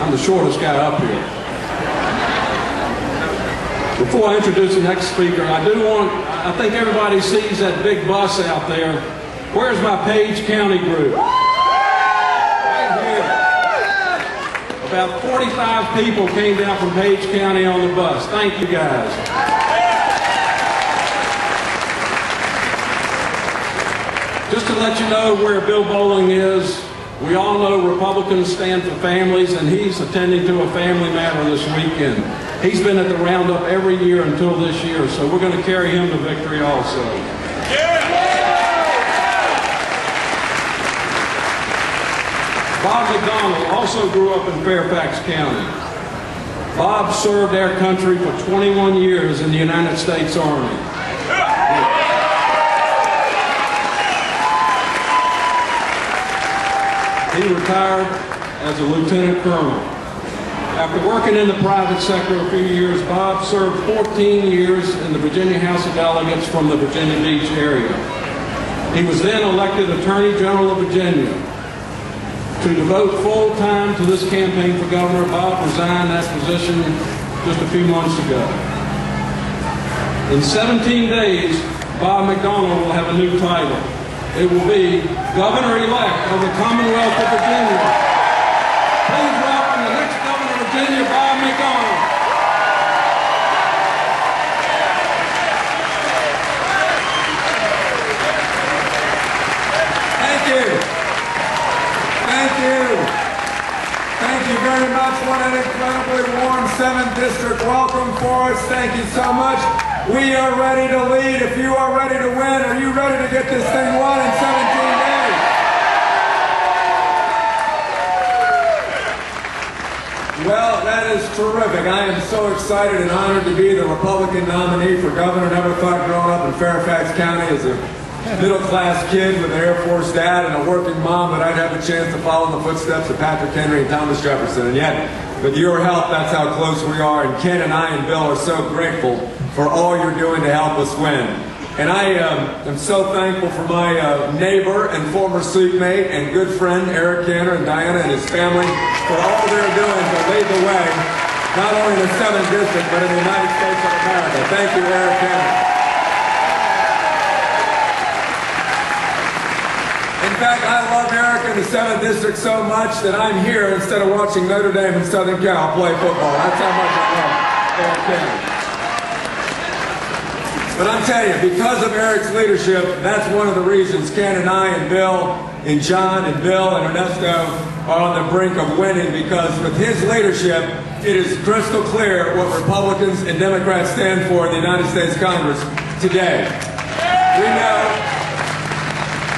I'm the shortest guy up here. Before I introduce the next speaker, I think everybody sees that big bus out there. Where's my Page County group? Right here. About 45 people came down from Page County on the bus. Thank you guys. Just to let you know where Bill Bowling is, we all know Republicans stand for families, and he's attending to a family matter this weekend. He's been at the Roundup every year until this year, so we're going to carry him to victory also. Bob McDonnell also grew up in Fairfax County. Bob served our country for 21 years in the United States Army. He retired as a lieutenant colonel. After working in the private sector a few years, Bob served 14 years in the Virginia House of Delegates from the Virginia Beach area. He was then elected Attorney General of Virginia. To devote full time to this campaign for governor, Bob resigned that position just a few months ago. In 17 days, Bob McDonnell will have a new title. It will be Governor-elect of the Commonwealth of Virginia. Please welcome the next Governor of Virginia, Bob McDonnell. Thank you. Thank you. Thank you very much. What an incredibly warm 7th District welcome for us. Thank you so much. We are ready to lead. If you are ready to win, are you ready to get this thing won in 17 days? Well, that is terrific. I am so excited and honored to be the Republican nominee for governor. Never thought growing up in Fairfax County as a middle-class kid with an Air Force dad and a working mom that I'd have a chance to follow in the footsteps of Patrick Henry and Thomas Jefferson. And yet, with your help, that's how close we are. And Ken and I and Bill are so grateful for all you're doing to help us win. And I am so thankful for my neighbor and former seatmate and good friend, Eric Cantor, and Diana and his family for all they're doing to lead the way, not only in the 7th District, but in the United States of America. Thank you, Eric Cantor. In fact, I love Eric in the 7th District so much that I'm here instead of watching Notre Dame and Southern Cal play football. That's how much I love Eric Cantor. But I'm telling you, because of Eric's leadership, that's one of the reasons Ken and I and Bill and John and Bill and Ernesto are on the brink of winning, because with his leadership, it is crystal clear what Republicans and Democrats stand for in the United States Congress today.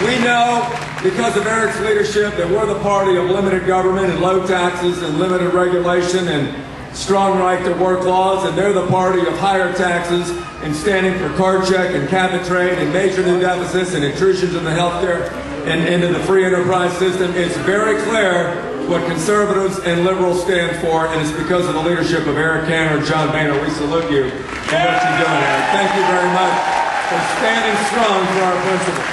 We know because of Eric's leadership that we're the party of limited government and low taxes and limited regulation and strong right to work laws, and they're the party of higher taxes and standing for card check and cap and trade and major new deficits and intrusions in the healthcare and into the free enterprise system. It's very clear what conservatives and liberals stand for, and it's because of the leadership of Eric Cantor and John Boehner. We salute you for what you're doing, Eric. Thank you very much for standing strong for our principles.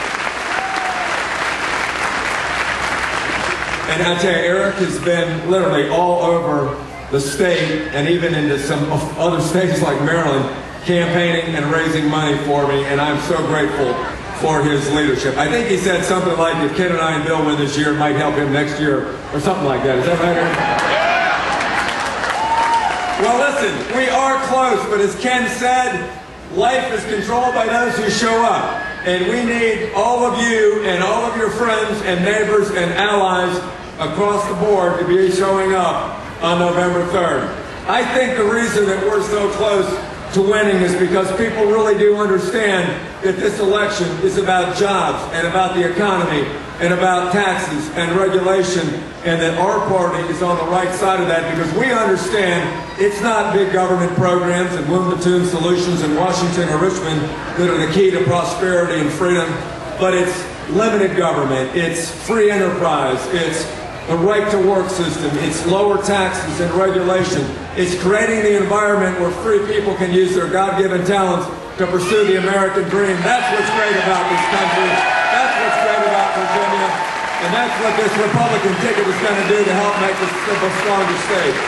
And I tell you, Eric has been literally all over the state and even into some other states like Maryland, campaigning and raising money for me, and I'm so grateful for his leadership. I think he said something like, if Ken and I and Bill win this year, it might help him next year, or something like that. Is that right, Eric? Well, listen, we are close, but as Ken said, life is controlled by those who show up. And we need all of you and all of your friends and neighbors and allies across the board to be showing up on November 3rd. I think the reason that we're so close to winning is because people really do understand that this election is about jobs and about the economy and about taxes and regulation, and that our party is on the right side of that, because we understand it's not big government programs and Looney solutions in Washington or Richmond that are the key to prosperity and freedom, but it's limited government, it's free enterprise, it's the right-to-work system, it's lower taxes and regulation, it's creating the environment where free people can use their God-given talents to pursue the American dream. That's what's great about this country. That's what's great about Virginia. And that's what this Republican ticket is going to do to help make this a stronger state.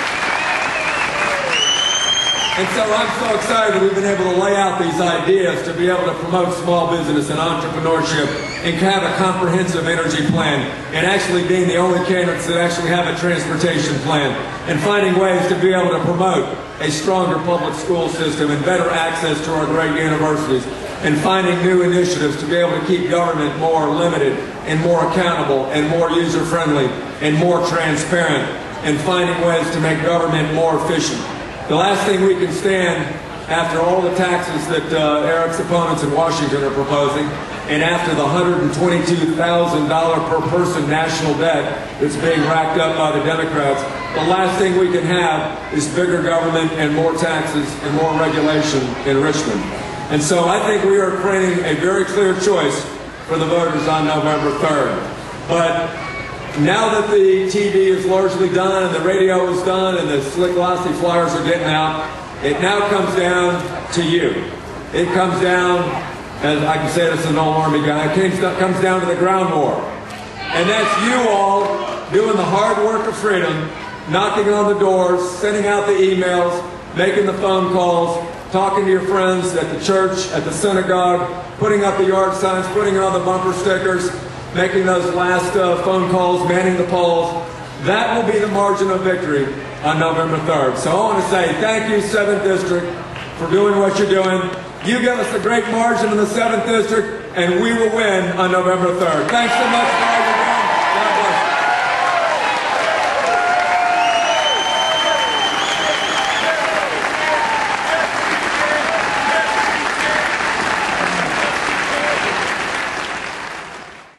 And so I'm so excited that we've been able to lay out these ideas to be able to promote small business and entrepreneurship and have a comprehensive energy plan and actually being the only candidates that actually have a transportation plan and finding ways to be able to promote a stronger public school system and better access to our great universities and finding new initiatives to be able to keep government more limited and more accountable and more user-friendly and more transparent and finding ways to make government more efficient. The last thing we can stand after all the taxes that Eric's opponents in Washington are proposing, and after the $122,000 per person national debt that's being racked up by the Democrats, the last thing we can have is bigger government and more taxes and more regulation in Richmond. And so I think we are creating a very clear choice for the voters on November 3rd. But now that the TV is largely done and the radio is done and the slick glossy flyers are getting out, it now comes down to you. It comes down, as I can say this as an old Army guy, it comes down to the ground war. And that's you all doing the hard work of freedom, knocking on the doors, sending out the emails, making the phone calls, talking to your friends at the church, at the synagogue, putting up the yard signs, putting on the bumper stickers, making those last phone calls, manning the polls. That will be the margin of victory on November 3rd. So I want to say thank you, 7th District, for doing what you're doing. You give us a great margin in the 7th District, and we will win on November 3rd. Thanks so much.